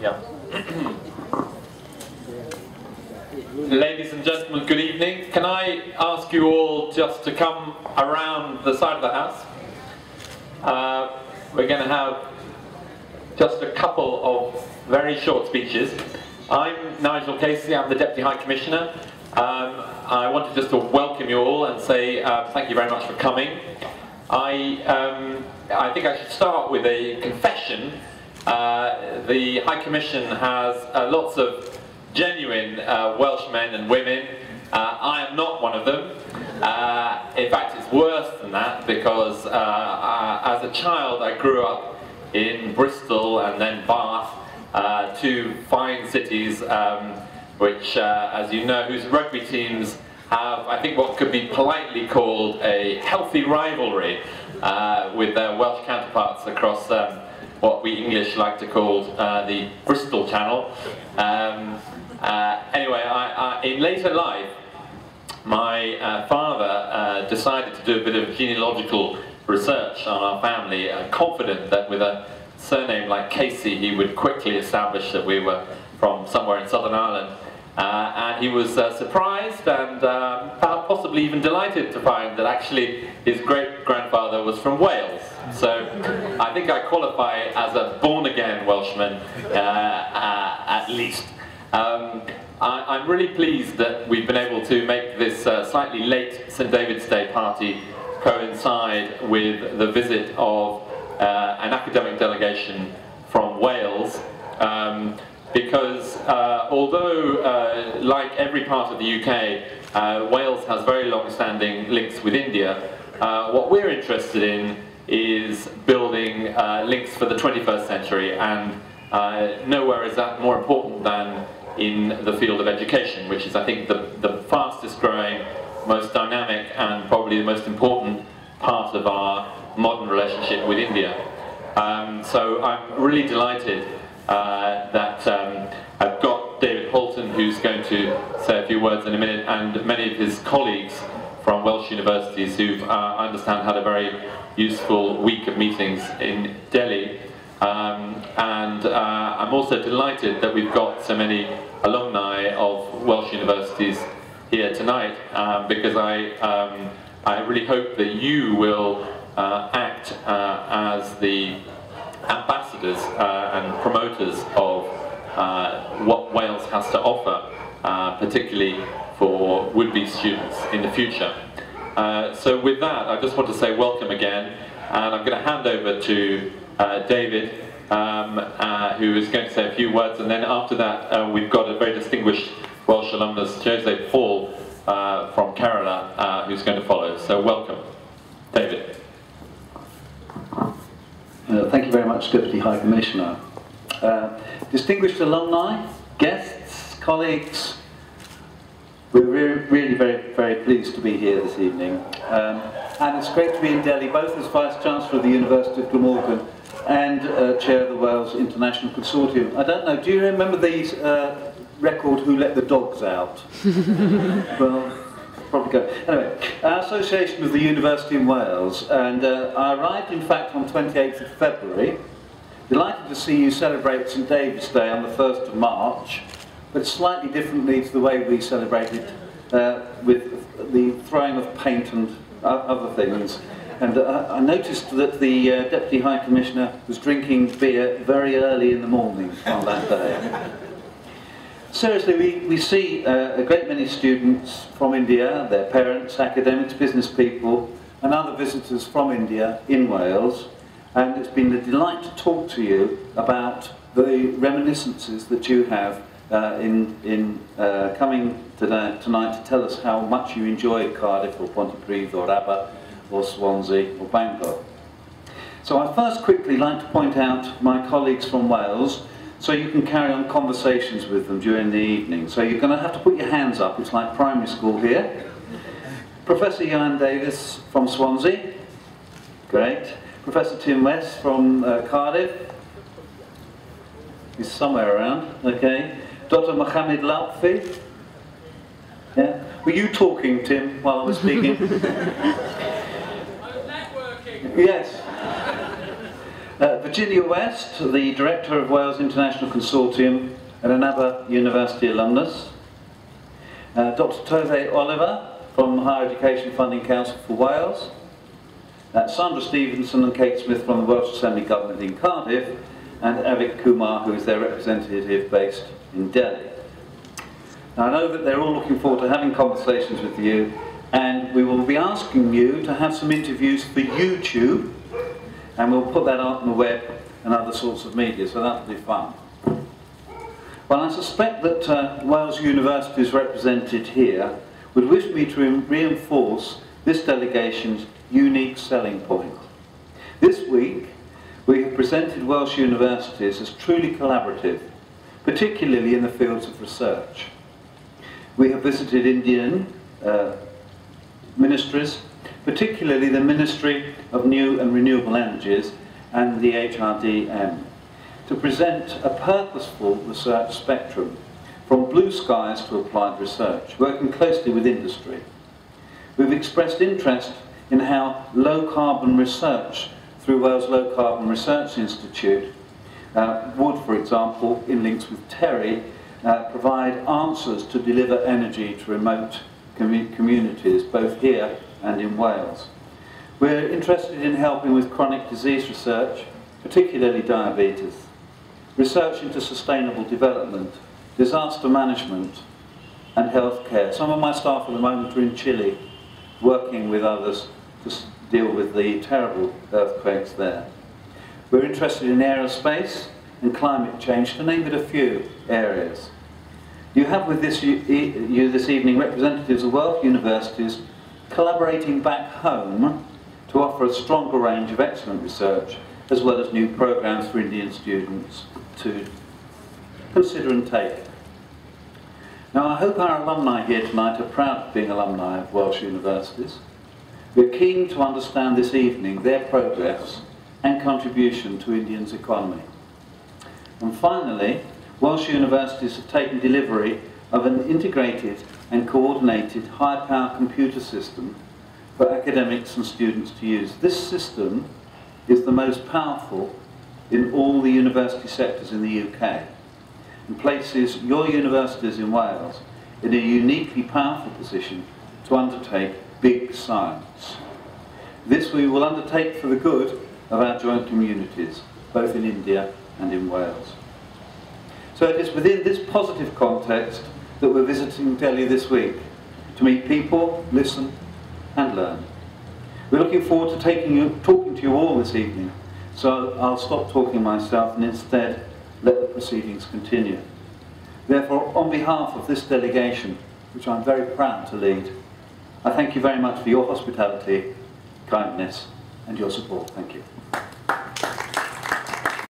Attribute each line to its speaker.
Speaker 1: Yeah. Ladies and gentlemen, good evening. Can I ask you all just to come around the side of the house? We're going to have just a couple of very short speeches. I'm Nigel Casey, I'm the Deputy High Commissioner. I wanted just to welcome you all and say thank you very much for coming. I think I should start with a confession. The High Commission has lots of genuine Welsh men and women. I am not one of them. In fact, it's worse than that because as a child I grew up in Bristol and then Bath, two fine cities which, as you know, whose rugby teams have, I think, what could be politely called a healthy rivalry with their Welsh counterparts across what we English like to call the Bristol Channel. Anyway, in later life, my father decided to do a bit of genealogical research on our family, confident that with a surname like Casey he would quickly establish that we were from somewhere in Southern Ireland. And he was surprised and possibly even delighted to find that actually his great-grandfather was from Wales. So I think I qualify as a born-again Welshman, at least. I'm really pleased that we've been able to make this slightly late St David's Day party coincide with the visit of an academic delegation from Wales. Because although, like every part of the UK, Wales has very long-standing links with India, what we're interested in is building links for the 21st century, and nowhere is that more important than in the field of education, which is, I think, the fastest growing, most dynamic, and probably the most important part of our modern relationship with India. So I'm really delighted that I've got David Holton, who's going to say a few words in a minute, and many of his colleagues from Welsh universities who've, I understand, had a very useful week of meetings in Delhi. I'm also delighted that we've got so many alumni of Welsh universities here tonight, because I really hope that you will act as the ambassadors and promoters of what Wales has to offer, particularly for would-be students in the future. So with that, I just want to say welcome again, and I'm going to hand over to David, who is going to say a few words, and then after that we've got a very distinguished Welsh alumnus, Jose Paul from Kerala, who's going to follow. So welcome, David.
Speaker 2: Thank you very much, Deputy High Commissioner. Distinguished alumni, guests, colleagues, we're really very pleased to be here this evening. And it's great to be in Delhi, both as Vice-Chancellor of the University of Glamorgan and Chair of the Wales International Consortium. I don't know, do you remember the record Who Let the Dogs Out? Well, probably go. Anyway, our association with the University in Wales, and I arrived in fact on 28th of February. Delighted to see you celebrate St David's Day on the 1st of March, but slightly differently to the way we celebrated with the throwing of paint and other things. And I noticed that the Deputy High Commissioner was drinking beer very early in the morning on that day. Seriously, we see a great many students from India, their parents, academics, business people, and other visitors from India in Wales, and it's been a delight to talk to you about the reminiscences that you have in coming tonight to tell us how much you enjoyed Cardiff or Pontypridd or Aberystwyth or Swansea or Bangor. So I'd first quickly like to point out my colleagues from Wales, so you can carry on conversations with them during the evening. So you're going to have to put your hands up, it's like primary school here. Professor Ian Davis from Swansea, great. Professor Tim West from Cardiff, he's somewhere around, okay. Dr. Mohammed Lautfi, yeah. Were you talking, Tim, while I was speaking? I was networking. Yes. The Virginia West, the Director of Wales International Consortium and another university alumnus. Dr. Tove Oliver from Higher Education Funding Council for Wales. Sandra Stevenson and Kate Smith from the Welsh Assembly Government in Cardiff, and Avik Kumar, who is their representative based in Delhi. Now I know that they're all looking forward to having conversations with you, and we will be asking you to have some interviews for YouTube, and we'll put that out on the web and other sorts of media, so that'll be fun. Well, I suspect that Wales universities represented here would wish me to reinforce this delegation's unique selling point. This week, we have presented Welsh universities as truly collaborative, particularly in the fields of research. We have visited Indian ministries, particularly the Ministry of New and Renewable Energies and the HRDM, to present a purposeful research spectrum from blue skies to applied research, working closely with industry. We've expressed interest in how low-carbon research through Wales Low Carbon Research Institute would, for example, in links with Terry, provide answers to deliver energy to remote communities, both here and in Wales. We're interested in helping with chronic disease research, particularly diabetes, research into sustainable development, disaster management and healthcare. Some of my staff at the moment are in Chile, working with others to deal with the terrible earthquakes there. We're interested in aerospace and climate change, to name it a few areas. You have with this evening representatives of Welsh universities collaborating back home to offer a stronger range of excellent research, as well as new programs for Indian students to consider and take. Now, I hope our alumni here tonight are proud of being alumni of Welsh universities. We're keen to understand this evening their progress and contribution to India's economy. And finally, Welsh universities have taken delivery of an integrated and coordinated high-power computer system for academics and students to use. This system is the most powerful in all the university sectors in the UK, and places your universities in Wales in a uniquely powerful position to undertake big science. This we will undertake for the good of our joint communities, both in India and in Wales. So it is within this positive context that we're visiting Delhi this week, to meet people, listen and learn. We're looking forward to talking to you all this evening, so I'll stop talking myself and instead let the proceedings continue. Therefore, on behalf of this delegation, which I'm very proud to lead, I thank you very much for your hospitality, kindness and your support. Thank you.